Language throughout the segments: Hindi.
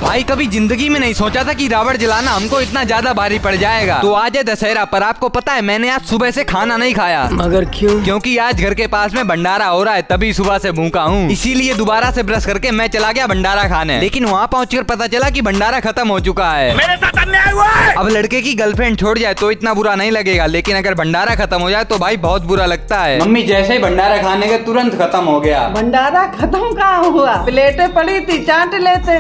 भाई कभी जिंदगी में नहीं सोचा था कि रावण जलाना हमको इतना ज्यादा भारी पड़ जाएगा। तो आज है दशहरा, पर आपको पता है मैंने आज सुबह से खाना नहीं खाया। मगर क्यों? क्योंकि आज घर के पास में भंडारा हो रहा है, तभी सुबह से भूखा हूँ। इसीलिए दोबारा से ब्रश करके मैं चला गया भंडारा खाने। लेकिन वहाँ पहुँचकर पता चला कि भंडारा खत्म हो चुका है। मेरे साथ अन्याय हुआ है। अब लड़के की गर्लफ्रेंड छोड़ जाए तो इतना बुरा नहीं लगेगा, लेकिन अगर भंडारा खत्म हो जाए तो भाई बहुत बुरा लगता है। मम्मी जैसे ही भंडारा खाने के तुरंत खत्म हो गया। भंडारा खत्म कहाँ हुआ? प्लेटें पड़ी थी, चाट लेते।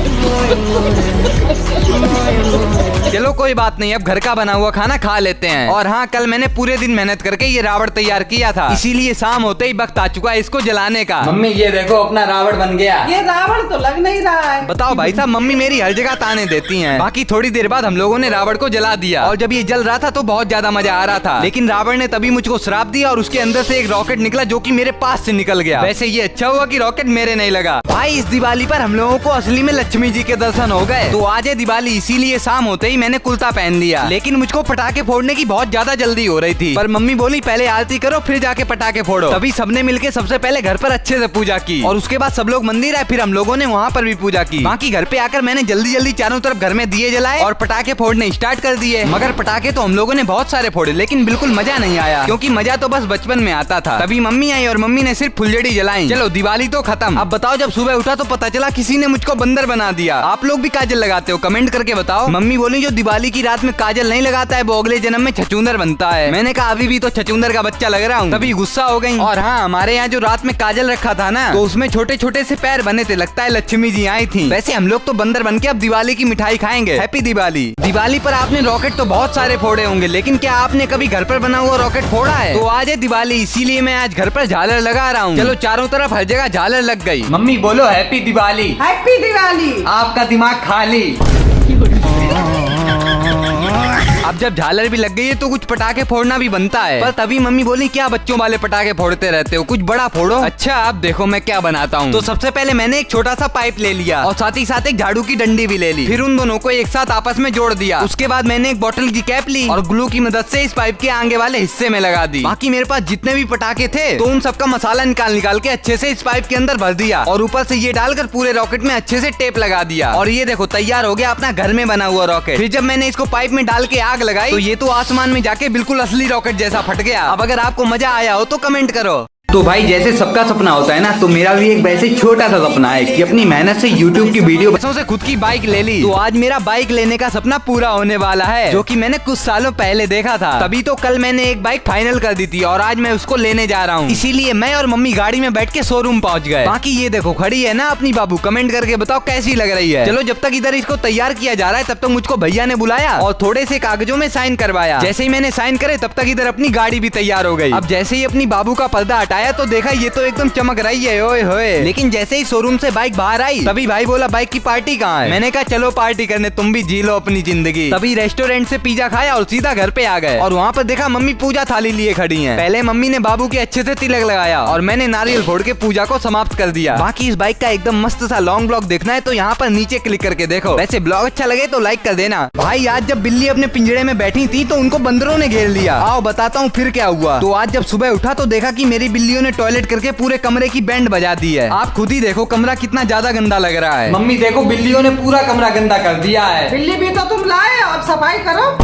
चलो कोई बात नहीं, अब घर का बना हुआ खाना खा लेते हैं। और हाँ, कल मैंने पूरे दिन मेहनत करके ये रावण तैयार किया था, इसीलिए शाम होते ही वक्त आ चुका है इसको जलाने का। मम्मी ये देखो अपना रावण बन गया। ये रावण तो लग नहीं रहा है। बताओ भाई साहब, मम्मी मेरी हर जगह ताने देती हैं। बाकी थोड़ी देर बाद हम लोगों ने रावण को जला दिया, और जब ये जल रहा था तो बहुत ज्यादा मजा आ रहा था। लेकिन रावण ने तभी मुझको श्राप दिया और उसके अंदर से एक रॉकेट निकला जो कि मेरे पास से निकल गया। वैसे ये अच्छा हुआ कि रॉकेट मेरे नहीं लगा। भाई इस दिवाली पर हम लोगों को असली में लक्ष्मी जी के दर्शन हो गए। तो आज है दिवाली, इसीलिए शाम होते ही मैंने कुर्ता पहन लिया। लेकिन मुझको पटाखे फोड़ने की बहुत ज्यादा जल्दी हो रही थी, पर मम्मी बोली पहले आरती करो फिर जाके पटाखे फोड़ो। तभी सबने मिलके सबसे पहले घर पर अच्छे से पूजा की, और उसके बाद सब लोग मंदिर आए, फिर हम लोगों ने वहाँ पर भी पूजा की। बाकी घर पे आकर मैंने जल्दी जल्दी चारों तरफ घर में दिए जलाए और पटाखे फोड़ने स्टार्ट कर दिए। मगर पटाखे तो हम लोगों ने बहुत सारे फोड़े, लेकिन बिल्कुल मजा नहीं आया, क्योंकि मजा तो बस बचपन में आता था। तभी मम्मी आई और मम्मी ने सिर्फ फुलझड़ी जलाई। चलो दिवाली तो खत्म। अब बताओ, जब सुबह उठा तो पता चला किसी ने मुझको बंदर बना दिया। आप लोग भी काजल लगाते हो? कमेंट करके बताओ। मम्मी बोली जो दिवाली की रात में काजल नहीं लगाता है वो अगले जन्म में छछूंदर बनता है। मैंने कहा अभी भी तो छछूंदर का बच्चा लग रहा हूँ। तभी गुस्सा हो गई। और हाँ, हमारे यहाँ जो रात में काजल रखा था ना, तो उसमें छोटे छोटे से पैर बने थे, लगता है लक्ष्मी जी आई थी। वैसे हम लोग तो बंदर बन के अब दिवाली की मिठाई खाएंगे। हैप्पी दिवाली। दिवाली पर आपने रॉकेट तो बहुत सारे फोड़े होंगे, लेकिन क्या आपने कभी घर पर बना हुआ रॉकेट फोड़ा है? तो आज है दिवाली, इसीलिए मैं आज घर पर झालर लगा रहा हूँ। चलो चारों तरफ हर जगह झालर लग गई। मम्मी बोलो हैप्पी दिवाली। हैप्पी दिवाली। आपका दिमाग खाली। अब जब झालर भी लग गई है तो कुछ पटाखे फोड़ना भी बनता है। पर तभी मम्मी बोली क्या बच्चों वाले पटाखे फोड़ते रहते हो, कुछ बड़ा फोड़ो। अच्छा अब देखो मैं क्या बनाता हूँ। तो सबसे पहले मैंने एक छोटा सा पाइप ले लिया और साथ ही साथ एक झाड़ू की डंडी भी ले ली। फिर उन दोनों को एक साथ आपस में जोड़ दिया। उसके बाद मैंने एक बोतल की कैप ली और ग्लू की मदद से इस पाइप के आगे वाले हिस्से में लगा दी। बाकी मेरे पास जितने भी पटाखे थे तो उन सबका मसाला निकाल के अच्छे से इस पाइप के अंदर भर दिया, और ऊपर से ये डालकर पूरे रॉकेट में अच्छे से टेप लगा दिया। और ये देखो तैयार हो गया अपना घर में बना हुआ रॉकेट। फिर जब मैंने इसको पाइप में डाल के आग लगाई तो ये तो आसमान में जाके बिल्कुल असली रॉकेट जैसा फट गया। अब अगर आपको मजा आया हो तो कमेंट करो। तो भाई जैसे सबका सपना होता है ना, तो मेरा भी एक वैसे छोटा सा सपना है कि अपनी मेहनत से YouTube की वीडियो से खुद की बाइक ले ली। तो आज मेरा बाइक लेने का सपना पूरा होने वाला है, जो कि मैंने कुछ सालों पहले देखा था। तभी तो कल मैंने एक बाइक फाइनल कर दी थी और आज मैं उसको लेने जा रहा हूँ। इसीलिए मैं और मम्मी गाड़ी में बैठ के शोरूम पहुँच गए। बाकी ये देखो खड़ी है ना अपनी बाबू, कमेंट करके बताओ कैसी लग रही है। चलो जब तक इधर इसको तैयार किया जा रहा है तब तक मुझको भैया ने बुलाया और थोड़े से कागजों में साइन करवाया। जैसे ही मैंने साइन करे तब तक इधर अपनी गाड़ी भी तैयार हो गई। अब जैसे ही अपनी बाबू का पर्दा हटाया तो देखा ये तो एकदम चमक रही है, ओए होए। लेकिन जैसे ही शोरूम से बाइक बाहर आई तभी भाई बोला बाइक की पार्टी कहाँ है? मैंने कहा चलो पार्टी करने, तुम भी जी लो अपनी जिंदगी। तभी रेस्टोरेंट से पिज्जा खाया और सीधा घर पे आ गए। और वहाँ पर देखा मम्मी पूजा थाली लिए खड़ी हैं। पहले मम्मी ने बाबू के अच्छे से तिलक लगाया और मैंने नारियल फोड़ के पूजा को समाप्त कर दिया। बाकी इस बाइक का एकदम मस्त सा लॉन्ग ब्लॉग देखना है तो यहाँ पर नीचे क्लिक करके देखो। वैसे ब्लॉग अच्छा लगे तो लाइक कर देना। भाई आज जब बिल्ली अपने पिंजरे में बैठी थी तो उनको बंदरों ने घेर लिया। आओ बताता हूँ फिर क्या हुआ। तो आज जब सुबह उठा तो देखा कि मेरी बिल्लियों ने टॉयलेट करके पूरे कमरे की बैंड बजा दी है। आप खुद ही देखो कमरा कितना ज्यादा गंदा लग रहा है। मम्मी देखो बिल्लियों ने पूरा कमरा गंदा कर दिया है। बिल्ली भी तो तुम लाए, अब सफाई करो।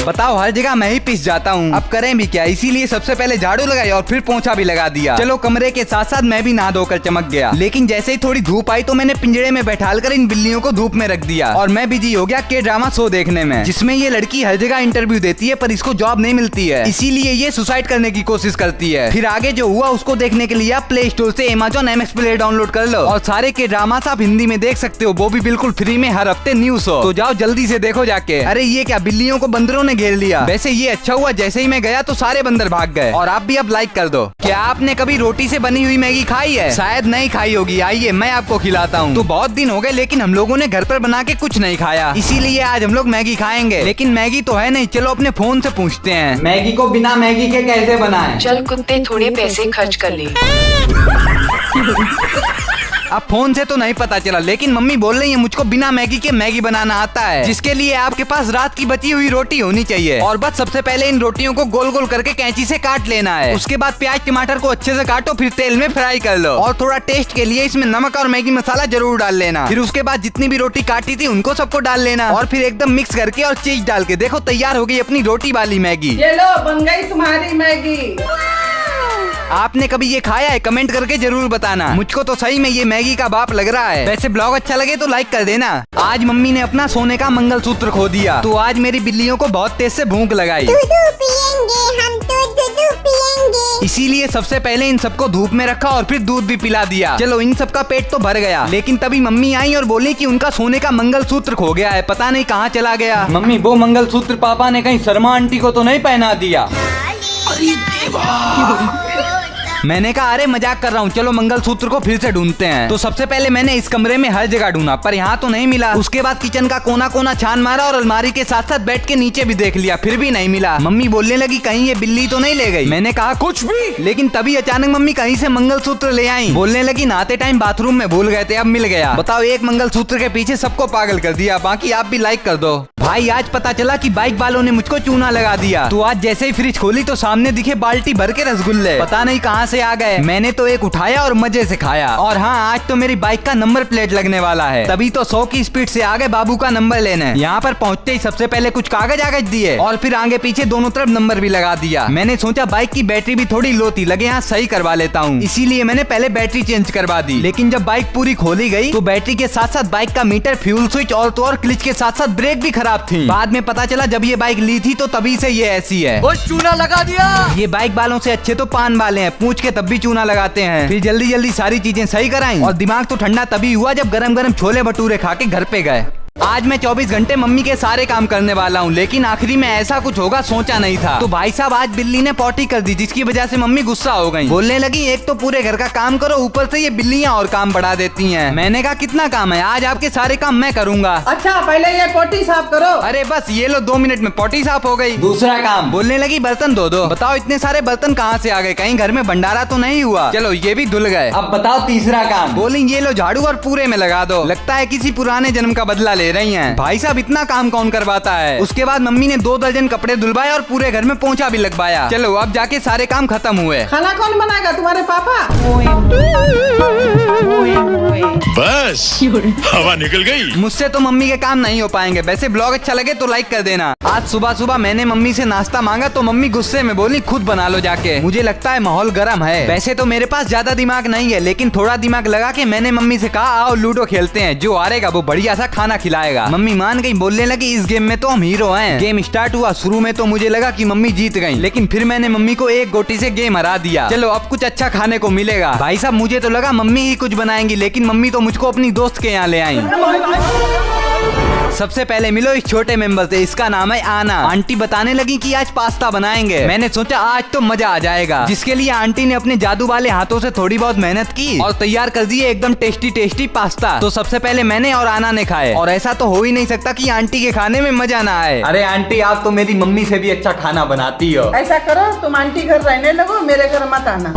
बताओ हर जगह मैं ही पिस जाता हूँ, अब करें भी क्या। इसीलिए सबसे पहले झाड़ू लगाई और फिर पोंछा भी लगा दिया। चलो कमरे के साथ साथ मैं भी नहा धोकर चमक गया। लेकिन जैसे ही थोड़ी धूप आई तो मैंने पिंजरे में बैठालकर इन बिल्लियों को धूप में रख दिया और मैं बिजी हो गया के ड्रामा शो देखने में, जिसमें ये लड़की हर जगह इंटरव्यू देती है पर इसको जॉब नहीं मिलती है। इसीलिए ये सुसाइड करने की कोशिश करती है। फिर आगे जो हुआ उसको देखने के लिए आप प्ले स्टोर से Amazon MX Player डाउनलोड कर लो और सारे के ड्रामास आप हिंदी में देख सकते हो, वो भी बिल्कुल फ्री में हर हफ्ते न्यू शो। तो जाओ जल्दी से देखो जाके। अरे ये क्या, बिल्लियों को बंदरों ने घेर लिया। वैसे ये अच्छा हुआ जैसे ही मैं गया तो सारे बंदर भाग गए। और आप भी अब लाइक कर दो। क्या आपने कभी रोटी से बनी हुई मैगी खाई है? शायद नहीं खाई होगी, आइए मैं आपको खिलाता हूँ। तो बहुत दिन हो गए लेकिन हम लोगों ने घर पर बना के कुछ नहीं खाया, इसीलिए आज हम लोग मैगी खाएंगे। लेकिन मैगी तो है नहीं, चलो अपने फोन से पूछते हैं मैगी को बिना मैगी के कैसे बनाएं। चल कुत्ते थोड़े पैसे खर्च कर ले। अब फोन से तो नहीं पता चला, लेकिन मम्मी बोल रही है मुझको बिना मैगी के मैगी बनाना आता है, जिसके लिए आपके पास रात की बची हुई रोटी होनी चाहिए। और बस सबसे पहले इन रोटियों को गोल गोल करके कैंची से काट लेना है। उसके बाद प्याज टमाटर को अच्छे से काटो, फिर तेल में फ्राई कर लो और थोड़ा टेस्ट के लिए इसमें नमक और मैगी मसाला जरूर डाल लेना। फिर उसके बाद जितनी भी रोटी काटी थी उनको सबको डाल लेना और फिर एकदम मिक्स करके और चीज डाल के देखो तैयार हो गई अपनी रोटी वाली मैगी। ये लो बन गई तुम्हारी मैगी। आपने कभी ये खाया है? कमेंट करके जरूर बताना। मुझको तो सही में ये मैगी का बाप लग रहा है। वैसे ब्लॉग अच्छा लगे तो लाइक कर देना। आज मम्मी ने अपना सोने का मंगलसूत्र खो दिया, तो आज मेरी बिल्लियों को बहुत तेज से भूख लगाई। दूध पियेंगे हम तो दूध पियेंगे। इसीलिए सबसे पहले इन सबको धूप में रखा और फिर दूध भी पिला दिया। चलो इन सबका पेट तो भर गया, लेकिन तभी मम्मी आई और बोली कि उनका सोने का मंगलसूत्र खो गया है, पता नहीं कहाँ चला गया। मम्मी वो मंगलसूत्र पापा ने कहीं शर्मा आंटी को तो नहीं पहना दिया? मैंने कहा अरे मजाक कर रहा हूँ, चलो मंगलसूत्र को फिर से ढूंढते हैं। तो सबसे पहले मैंने इस कमरे में हर जगह ढूंढा पर यहाँ तो नहीं मिला। उसके बाद किचन का कोना कोना छान मारा और अलमारी के साथ साथ बेड के नीचे भी देख लिया, फिर भी नहीं मिला। मम्मी बोलने लगी कहीं ये बिल्ली तो नहीं ले गई। मैंने कहा कुछ भी, लेकिन तभी अचानक मम्मी कहीं से मंगलसूत्र ले आई। बोलने लगी नहाते टाइम बाथरूम में भूल गए थे, अब मिल गया। बताओ, एक मंगलसूत्र के पीछे सबको पागल कर दिया। बाकी आप भी लाइक कर दो। भाई आज पता चला कि बाइक वालों ने मुझको चूना लगा दिया। तो आज जैसे ही फ्रिज खोली तो सामने दिखे बाल्टी भर के रसगुल्ले, पता नहीं कहाँ से आ गए। मैंने तो एक उठाया और मजे से खाया। और हाँ, आज तो मेरी बाइक का नंबर प्लेट लगने वाला है, तभी तो 100 की स्पीड से आ गए बाबू का नंबर लेने। यहाँ पर पहुँचते ही सबसे पहले कुछ कागज दिए और फिर आगे पीछे दोनों तरफ नंबर भी लगा दिया। मैंने सोचा बाइक की बैटरी भी थोड़ी लो थी, लगे यहाँ सही करवा लेता हूँ, इसीलिए मैंने पहले बैटरी चेंज करवा दी। लेकिन जब बाइक पूरी खोली गई तो बैटरी के साथ साथ बाइक का मीटर, फ्यूल स्विच और तो और क्लिच के साथ साथ ब्रेक भी खराब थी। बाद में पता चला जब ये बाइक ली थी तो तभी से ये ऐसी है। वो चूना लगा दिया। ये बाइक वालों से अच्छे तो पान वाले हैं, पूछ के तब भी चूना लगाते हैं। फिर जल्दी जल्दी सारी चीजें सही कराई और दिमाग तो ठंडा तभी हुआ जब गरम गरम छोले भटूरे खा के घर पे गए। आज मैं 24 घंटे मम्मी के सारे काम करने वाला हूँ, लेकिन आखिरी में ऐसा कुछ होगा सोचा नहीं था। तो भाई साहब आज बिल्ली ने पॉटी कर दी, जिसकी वजह से मम्मी गुस्सा हो गई। बोलने लगी एक तो पूरे घर का काम करो, ऊपर से ये बिल्लियाँ और काम बढ़ा देती हैं। मैंने कहा कितना काम है, आज आपके सारे काम मैं करूँगा। अच्छा पहले ये पोटी साफ करो। अरे बस ये लो 2 मिनट में पोटी साफ हो गई। दूसरा काम, बोलने लगी बर्तन धो दो। बताओ इतने सारे बर्तन कहाँ से आ गए, कहीं घर में भंडारा तो नहीं हुआ? चलो ये भी धुल गए। अब बताओ तीसरा काम। बोली ये लो झाड़ू और पूरे में लगा दो, लगता है किसी पुराने जन्म का बदला ले रही हैं। भाई साहब इतना काम कौन करवाता है। उसके बाद मम्मी ने 2 दर्जन कपड़े धुलवाए और पूरे घर में पोंछा भी लगवाया। चलो अब जाके सारे काम खत्म हुए। खाना कौन बनाएगा, तुम्हारे पापा? बस हवा निकल गई। मुझसे तो मम्मी के काम नहीं हो पाएंगे। वैसे ब्लॉग अच्छा लगे तो लाइक कर देना। आज सुबह सुबह मैंने मम्मी से नाश्ता मांगा तो मम्मी गुस्से में बोली खुद बना लो जाके। मुझे लगता है माहौल गर्म है। वैसे तो मेरे पास ज्यादा दिमाग नहीं है, लेकिन थोड़ा दिमाग लगा के मैंने मम्मी से कहा आओ लूडो खेलते हैं, जो हारेगा वो बढ़िया सा खाना खिलाएगा। मम्मी मान गई, बोलने लगी इस गेम में तो हम हीरो हैं। गेम स्टार्ट हुआ, शुरू में तो मुझे लगा कि मम्मी जीत गई, लेकिन फिर मैंने मम्मी को एक गोटी से गेम हरा दिया। चलो अब कुछ अच्छा खाने को मिलेगा। भाई साहब मुझे तो लगा मम्मी ही कुछ बनाएंगी, लेकिन मम्मी तो मुझको अपनी दोस्त के यहाँ ले आई। सबसे पहले मिलो इस छोटे मेंबर से, इसका नाम है आना। आंटी बताने लगी कि आज पास्ता बनाएंगे। मैंने सोचा आज तो मजा आ जाएगा, जिसके लिए आंटी ने अपने जादू वाले हाथों से थोड़ी बहुत मेहनत की और तैयार कर दिए एकदम टेस्टी टेस्टी पास्ता। तो सबसे पहले मैंने और आना ने खाए, और ऐसा तो हो ही नहीं सकता कि आंटी के खाने में मजा ना आए। अरे आंटी आप तो मेरी मम्मी से भी अच्छा खाना बनाती हो। ऐसा करो तुम आंटी घर रहने लगो, मेरे घर मत आना।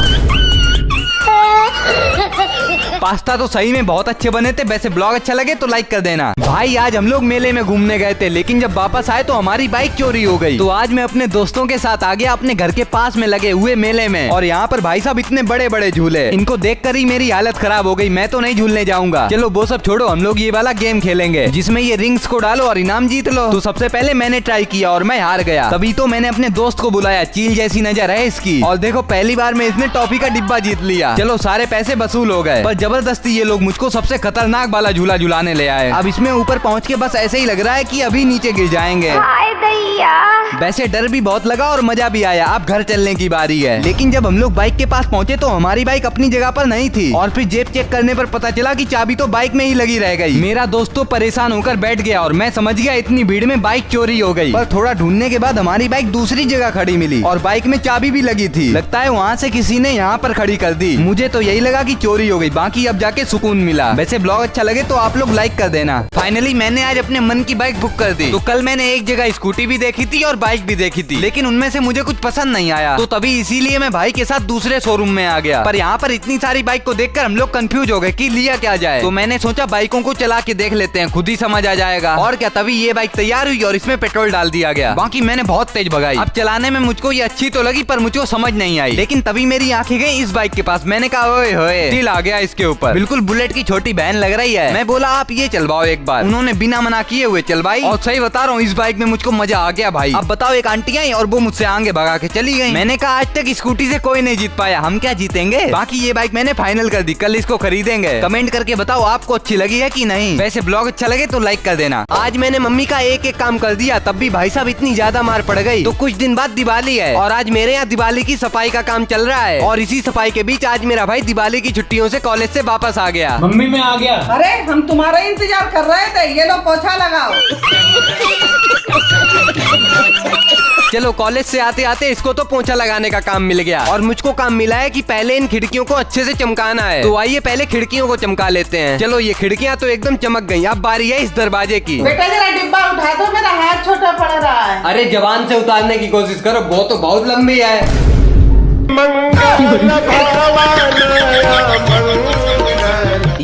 पास्ता तो सही में बहुत अच्छे बने थे। वैसे ब्लॉग अच्छा लगे तो लाइक कर देना। भाई आज हम लोग मेले में घूमने गए थे, लेकिन जब वापस आए तो हमारी बाइक चोरी हो गई। तो आज मैं अपने दोस्तों के साथ आ गया अपने घर के पास में लगे हुए मेले में, और यहाँ पर भाई साहब इतने बड़े बड़े झूले, इनको देखकर ही मेरी हालत खराब हो गई। मैं तो नहीं झूलने जाऊंगा। चलो वो सब छोड़ो, हम लोग ये वाला गेम खेलेंगे जिसमें ये रिंग्स को डालो और इनाम जीत लो। तो सबसे पहले मैंने ट्राई किया और मैं हार गया। तभी तो मैंने अपने दोस्त को बुलाया, चील जैसी नजर है इसकी, और देखो पहली बार में इसने टॉफी का डिब्बा जीत लिया। चलो सारे पैसे वसूल हो गए, पर जबरदस्ती ये लोग मुझको सबसे खतरनाक वाला झूला झुलाने ले आए। अब इसमें ऊपर पहुँच के बस ऐसे ही लग रहा है कि अभी नीचे गिर जाएंगे। हाय दैया। वैसे डर भी बहुत लगा और मजा भी आया। अब घर चलने की बारी है। लेकिन जब हम लोग बाइक के पास पहुँचे तो हमारी बाइक अपनी जगह पर नहीं थी, और फिर जेब चेक करने पर पता चला कि चाबी तो बाइक में ही लगी रह गई। मेरा दोस्त तो परेशान होकर बैठ गया और मैं समझ गया इतनी भीड़ में बाइक चोरी हो गई। पर थोड़ा ढूंढने के बाद हमारी बाइक दूसरी जगह खड़ी मिली और बाइक में चाबी भी लगी थी। लगता है वहाँ से किसी ने यहाँ पर खड़ी कर दी। मुझे तो यही लगा कि चोरी हो गई, बाकी अब जाके सुकून मिला। वैसे ब्लॉग अच्छा लगे तो आप लोग लाइक कर देना। फाइनली मैंने आज अपने मन की बाइक बुक कर दी। तो कल मैंने एक जगह स्कूटर स्कूटी भी देखी थी और बाइक भी देखी थी, लेकिन उनमें से मुझे कुछ पसंद नहीं आया। तो तभी इसीलिए मैं भाई के साथ दूसरे शोरूम में आ गया। पर यहाँ पर इतनी सारी बाइक को देखकर हम लोग कंफ्यूज हो गए कि लिया क्या जाए। तो मैंने सोचा बाइकों को चला के देख लेते हैं, खुद ही समझ आ जाएगा। और क्या, तभी ये बाइक तैयार हुई और इसमें पेट्रोल डाल दिया गया। बाकी मैंने बहुत तेज भगाई। अब चलाने में मुझको ये अच्छी तो लगी पर मुझको समझ नहीं आई। लेकिन तभी मेरी आंखें गई इस बाइक के पास। मैंने कहा ओए होए, दिल आ गया इसके ऊपर, बिल्कुल बुलेट की छोटी बहन लग रही है। मैं बोला आप ये चलवाओ एक बार। उन्होंने बिना मना किए हुए चलवाई और सही बता रहा हूँ इस बाइक में मुझको मजा आ गया भाई। अब बताओ, एक आंटी आई और वो मुझसे आगे भगा के चली गई। मैंने कहा आज तक स्कूटी से कोई नहीं जीत पाया, हम क्या जीतेंगे। बाकी ये बाइक मैंने फाइनल कर दी, कल इसको खरीदेंगे। कमेंट करके बताओ आपको अच्छी लगी है कि नहीं। वैसे ब्लॉग अच्छा लगे तो लाइक कर देना। आज मैंने मम्मी का एक एक काम कर दिया, तब भी भाई साहब इतनी ज्यादा मार पड़ गई। तो कुछ दिन बाद दिवाली है और आज मेरे यहाँ दिवाली की सफाई का काम चल रहा है। और इसी सफाई के बीच आज मेरा भाई दिवाली की छुट्टियों से कॉलेज से वापस आ गया। मम्मी मैं आ गया। अरे हम तुम्हारा इंतजार कर रहे थे, ये लो पोछा लगाओ। चलो कॉलेज से आते आते इसको तो पोंछा लगाने का काम मिल गया और मुझको काम मिला है कि पहले इन खिड़कियों को अच्छे से चमकाना है। तो आइए पहले खिड़कियों को चमका लेते हैं। चलो ये खिड़कियां तो एकदम चमक गई, अब बारी है इस दरवाजे की। बेटा जरा डिब्बा उठा दो, मेरा हाथ छोटा पड़ रहा है। अरे जवान से उतारने की कोशिश करो, वो तो बहुत लंबी है।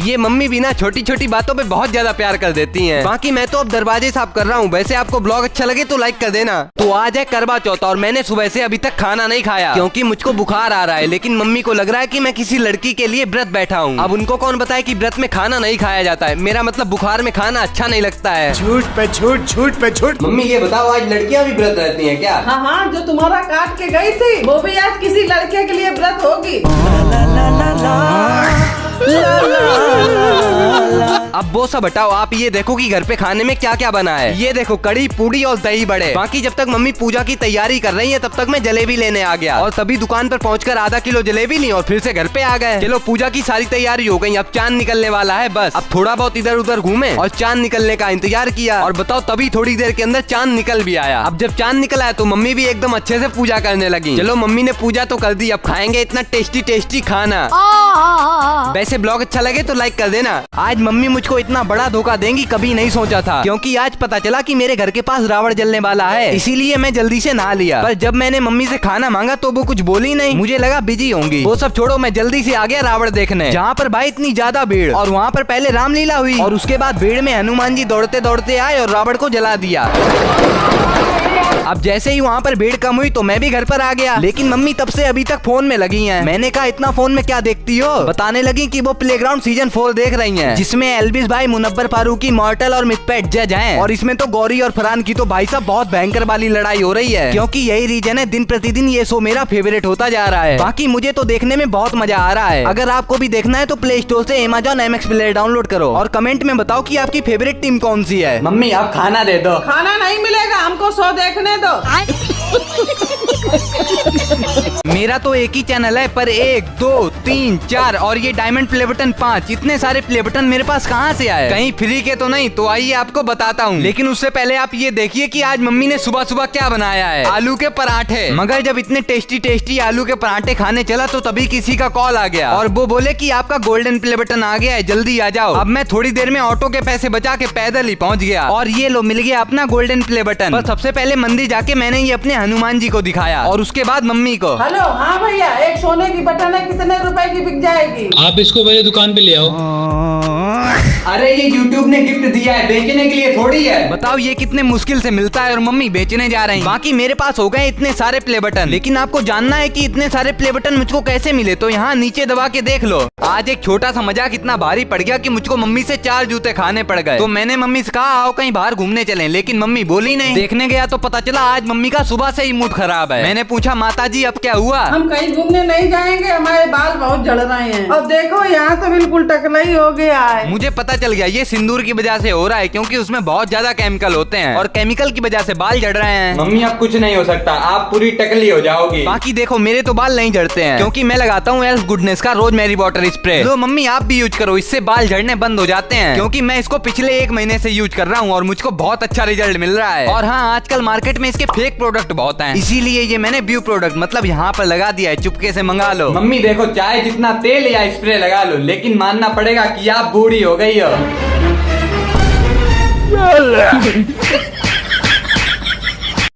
ये मम्मी भी ना छोटी छोटी बातों पे बहुत ज्यादा प्यार कर देती हैं। बाकी मैं तो अब दरवाजे साफ कर रहा हूँ। वैसे आपको ब्लॉग अच्छा लगे तो लाइक कर देना। तो आज है करवा चौथ और मैंने सुबह से अभी तक खाना नहीं खाया क्योंकि मुझको बुखार आ रहा है। लेकिन मम्मी को लग रहा है कि मैं किसी लड़की के लिए व्रत बैठा हूँ। अब उनको कौन बताए कि व्रत में खाना नहीं खाया जाता है। मेरा मतलब बुखार में खाना अच्छा नहीं लगता है। झूठ पे झूठ, झूठ पे झूठ। मम्मी ये बताओ आज लड़कियाँ भी व्रत रहती हैं क्या? हाँ हाँ, जो तुम्हारा काट के गई थी वो भी आज किसी लड़के के लिए व्रत होगी। अब वो सब हटाओ, आप ये देखो कि घर पे खाने में क्या क्या बना है। ये देखो कड़ी, पूड़ी और दही बड़े। बाकी जब तक मम्मी पूजा की तैयारी कर रही है तब तक मैं जलेबी लेने आ गया और तभी दुकान पर पहुंचकर आधा किलो जलेबी ली और फिर से घर पे आ गए। चलो पूजा की सारी तैयारी हो गई, अब चांद निकलने वाला है। बस अब थोड़ा बहुत इधर उधर घूमे और चांद निकलने का इंतजार किया और बताओ तभी थोड़ी देर के अंदर चांद निकल भी आया। अब जब चांद निकल आया तो मम्मी भी एकदम अच्छे से पूजा करने लगी। चलो मम्मी ने पूजा तो कर दी, अब खाएंगे इतना टेस्टी टेस्टी खाना। वैसे ब्लॉग अच्छा लगे तो लाइक कर देना। आज मम्मी मुझको इतना बड़ा धोखा देंगी कभी नहीं सोचा था, क्योंकि आज पता चला कि मेरे घर के पास रावण जलने वाला है। इसीलिए मैं जल्दी से नहा लिया। पर जब मैंने मम्मी से खाना मांगा तो वो कुछ बोली नहीं। मुझे लगा बिजी होंगी। वो सब छोड़ो, मैं जल्दी से आ गया रावण देखने, जहाँ पर भाई इतनी ज्यादा भीड़। और वहाँ पर पहले रामलीला हुई और उसके बाद भीड़ में हनुमान जी दौड़ते दौड़ते आए और रावण को जला दिया। अब जैसे ही वहाँ पर भीड़ कम हुई तो मैं भी घर पर आ गया। लेकिन मम्मी तब से अभी तक फोन में लगी हैं। मैंने कहा इतना फोन में क्या देखती हो? बताने लगी कि वो प्लेग्राउंड सीजन 4 देख रही हैं, जिसमें एल्विस भाई, मुनव्वर फारूकी, मॉर्टल और मिथपेट जज हैं। और इसमें तो गौरी और फरहान की तो भाई साहब बहुत भयंकर वाली लड़ाई हो रही है, क्योंकि यही रीजन है दिन प्रतिदिन ये शो मेरा फेवरेट होता जा रहा है। बाकी मुझे तो देखने में बहुत मजा आ रहा है। अगर आपको भी देखना है तो प्ले स्टोर से Amazon MX प्लेयर डाउनलोड करो और कमेंट में बताओ कि आपकी फेवरेट टीम कौन सी है। मम्मी आप खाना दे दो। खाना नहीं मिलेगा, हमको शो देखने दो। मेरा तो एक ही चैनल है, पर 1 2 3 4 और ये डायमंड प्ले बटन 5, इतने सारे प्ले बटन मेरे पास कहाँ से आए? कहीं फ्री के तो नहीं? तो आइए आपको बताता हूँ। लेकिन उससे पहले आप ये देखिए कि आज मम्मी ने सुबह सुबह क्या बनाया है। आलू के पराठे। मगर जब इतने टेस्टी टेस्टी आलू के पराठे खाने चला तो तभी किसी का कॉल आ गया और वो बोले कि आपका गोल्डन प्ले बटन आ गया है, जल्दी आ जाओ। अब मैं थोड़ी देर में ऑटो के पैसे बचा के पैदल ही पहुँच गया और ये लो मिल गया अपना गोल्डन प्ले बटन। पर सबसे पहले मंदिर जाके मैंने ये अपने हनुमान जी को दिखाया और उसके बाद मम्मी को। हेलो, हाँ भैया, एक सोने की बटन है, कितने रुपए की बिक जाएगी? आप इसको मेरे दुकान पे ले आओ। अरे ये YouTube ने गिफ्ट दिया है, बेचने के लिए थोड़ी है। बताओ ये कितने मुश्किल से मिलता है और मम्मी बेचने जा रही हैं। बाकी मेरे पास हो गए इतने सारे प्ले बटन। लेकिन आपको जानना है कि इतने सारे प्ले बटन मुझको कैसे मिले, तो यहाँ नीचे दबा के देख लो। आज एक छोटा सा मजाक इतना भारी पड़ गया कि मुझको मम्मी से 4 जूते खाने पड़ गए। तो मैंने मम्मी से कहा आओ कहीं बाहर घूमने चलें, लेकिन मम्मी बोली नहीं। देखने गया तो पता चला आज मम्मी का सुबह से ही मूड खराब है। मैंने पूछा माताजी अब क्या हुआ? हम कहीं घूमने नहीं जाएंगे, हमारे बाल बहुत झड़ रहे हैं। अब देखो यहाँ तो बिल्कुल टकला ही हो गया है। मुझे पता चल गया ये सिंदूर की वजह से हो रहा है, क्योंकि उसमें बहुत ज्यादा केमिकल होते हैं और केमिकल की वजह से बाल झड़ रहे हैं। मम्मी अब कुछ नहीं हो सकता, आप पूरी टकली हो जाओगी। बाकी देखो मेरे तो बाल नहीं झड़ते हैं, क्योंकि मैं लगाता हूँ एल्फ गुडनेस का रोजमेरी वाटर स्प्रे। तो मम्मी आप भी यूज करो, इससे बाल झड़ने बंद हो जाते हैं। क्योंकि मैं इसको पिछले 1 महीने से यूज कर रहा हूँ और मुझको बहुत अच्छा रिजल्ट मिल रहा है। और हाँ, आजकल मार्केट में इसके फेक प्रोडक्ट बहुत हैं, इसीलिए ये मैंने ब्यू प्रोडक्ट मतलब यहाँ पर लगा दिया है, चुपके से मंगा लो। मम्मी देखो चाहे जितना तेल या स्प्रे लगा लो, लेकिन मानना पड़ेगा कि आप बूढ़ी हो गई हो।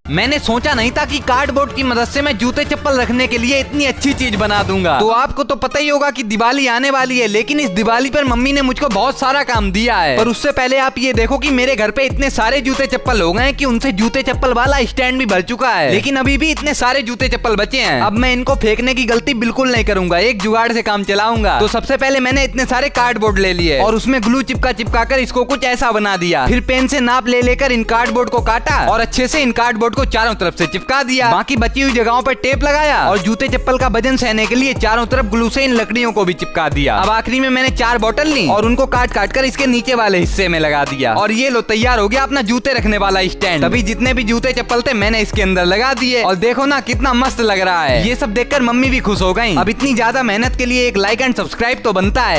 मैंने सोचा नहीं था कि कार्डबोर्ड की मदद से मैं जूते चप्पल रखने के लिए इतनी अच्छी चीज बना दूंगा। तो आपको तो पता ही होगा कि दिवाली आने वाली है, लेकिन इस दिवाली पर मम्मी ने मुझको बहुत सारा काम दिया है। पर उससे पहले आप ये देखो कि मेरे घर पे इतने सारे जूते चप्पल हो गए कि उनसे जूते चप्पल वाला स्टैंड भी भर चुका है, लेकिन अभी भी इतने सारे जूते चप्पल बचे हैं। अब मैं इनको फेंकने की गलती बिल्कुल नहीं करूंगा, एक जुगाड़ से काम चलाऊंगा। तो सबसे पहले मैंने इतने सारे कार्डबोर्ड ले लिए और उसमें ग्लू चिपका कर इसको कुछ ऐसा बना दिया। फिर पेन से नाप ले लेकर इन कार्डबोर्ड को काटा और अच्छे से इन कार्डबोर्ड को चारों तरफ से चिपका दिया। बाकी बची हुई जगहों पर टेप लगाया और जूते चप्पल का वजन सहने के लिए चारों तरफ ग्लू से इन लकड़ियों को भी चिपका दिया। अब आखिरी में मैंने 4 बोतल ली और उनको काट कर इसके नीचे वाले हिस्से में लगा दिया और ये लो तैयार हो गया अपना जूते रखने वाला स्टैंड। तभी जितने भी जूते चप्पल थे मैंने इसके अंदर लगा दिए और देखो ना कितना मस्त लग रहा है। ये सब देखकर मम्मी भी खुश हो गई। अब इतनी ज्यादा मेहनत के लिए एक लाइक एंड सब्सक्राइब तो बनता है।